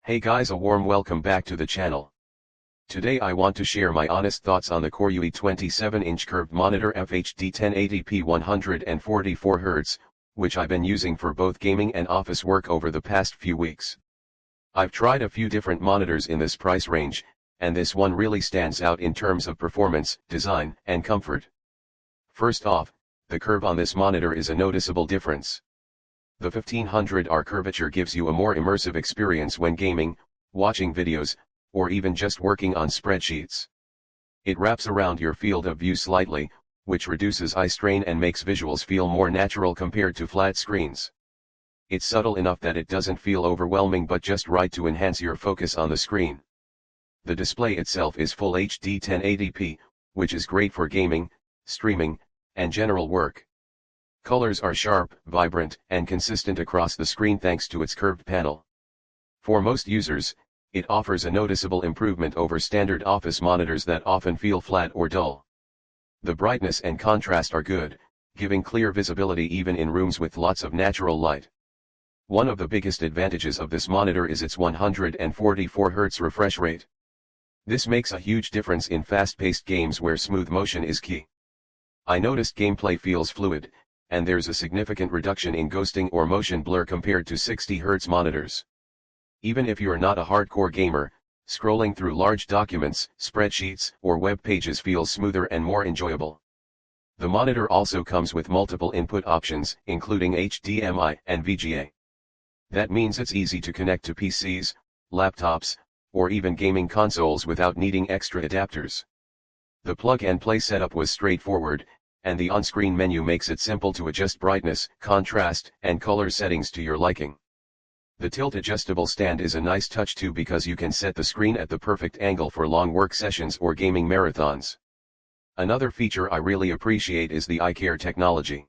Hey guys, a warm welcome back to the channel. Today I want to share my honest thoughts on the AULA 27-inch curved monitor FHD 1080p 144Hz, which I've been using for both gaming and office work over the past few weeks. I've tried a few different monitors in this price range, and this one really stands out in terms of performance, design, and comfort. First off, the curve on this monitor is a noticeable difference. The 1500R curvature gives you a more immersive experience when gaming, watching videos, or even just working on spreadsheets. It wraps around your field of view slightly, which reduces eye strain and makes visuals feel more natural compared to flat screens. It's subtle enough that it doesn't feel overwhelming but just right to enhance your focus on the screen. The display itself is full HD 1080p, which is great for gaming, streaming, and general work. Colors are sharp, vibrant, and consistent across the screen thanks to its curved panel. For most users, it offers a noticeable improvement over standard office monitors that often feel flat or dull. The brightness and contrast are good, giving clear visibility even in rooms with lots of natural light. One of the biggest advantages of this monitor is its 144Hz refresh rate. This makes a huge difference in fast-paced games where smooth motion is key. I noticed gameplay feels fluid, and there's a significant reduction in ghosting or motion blur compared to 60Hz monitors. Even if you're not a hardcore gamer, scrolling through large documents, spreadsheets, or web pages feels smoother and more enjoyable. The monitor also comes with multiple input options, including HDMI and VGA. That means it's easy to connect to PCs, laptops, or even gaming consoles without needing extra adapters. The plug-and-play setup was straightforward, and the on-screen menu makes it simple to adjust brightness, contrast, and color settings to your liking. The tilt-adjustable stand is a nice touch too because you can set the screen at the perfect angle for long work sessions or gaming marathons. Another feature I really appreciate is the eye care technology.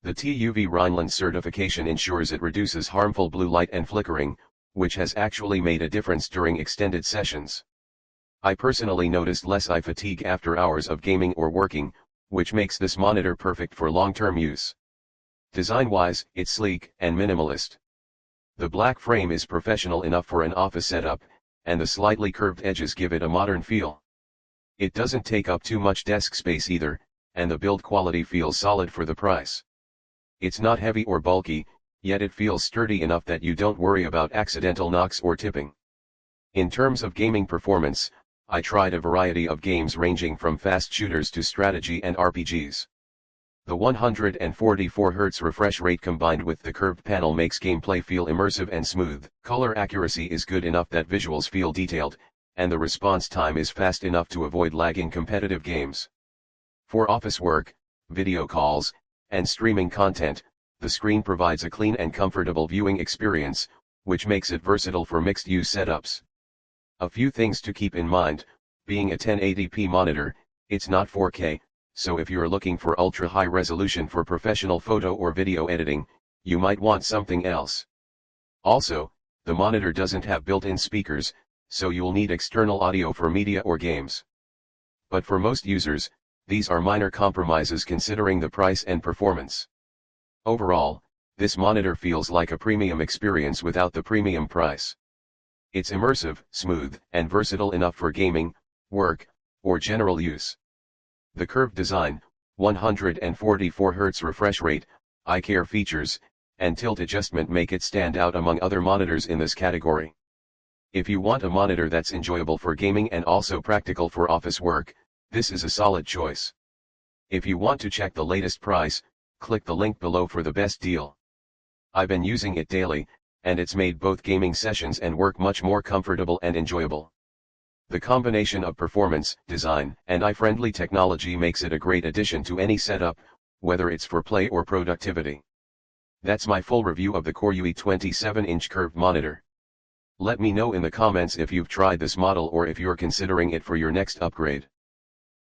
The TUV Rhineland certification ensures it reduces harmful blue light and flickering, which has actually made a difference during extended sessions. I personally noticed less eye fatigue after hours of gaming or working, which makes this monitor perfect for long-term use. Design-wise, it's sleek and minimalist. The black frame is professional enough for an office setup, and the slightly curved edges give it a modern feel. It doesn't take up too much desk space either, and the build quality feels solid for the price. It's not heavy or bulky, yet it feels sturdy enough that you don't worry about accidental knocks or tipping. In terms of gaming performance, I tried a variety of games ranging from fast shooters to strategy and RPGs. The 144Hz refresh rate combined with the curved panel makes gameplay feel immersive and smooth. Color accuracy is good enough that visuals feel detailed, and the response time is fast enough to avoid lag in competitive games. For office work, video calls, and streaming content, the screen provides a clean and comfortable viewing experience, which makes it versatile for mixed-use setups. A few things to keep in mind: being a 1080p monitor, it's not 4K, so if you're looking for ultra-high resolution for professional photo or video editing, you might want something else. Also, the monitor doesn't have built-in speakers, so you'll need external audio for media or games. But for most users, these are minor compromises considering the price and performance. Overall, this monitor feels like a premium experience without the premium price. It's immersive, smooth, and versatile enough for gaming, work, or general use. The curved design, 144Hz refresh rate, eye care features, and tilt adjustment make it stand out among other monitors in this category. If you want a monitor that's enjoyable for gaming and also practical for office work, this is a solid choice. If you want to check the latest price, click the link below for the best deal. I've been using it daily, and it's made both gaming sessions and work much more comfortable and enjoyable. The combination of performance, design, and eye-friendly technology makes it a great addition to any setup, whether it's for play or productivity. That's my full review of the AULA 27-inch curved monitor. Let me know in the comments if you've tried this model or if you're considering it for your next upgrade.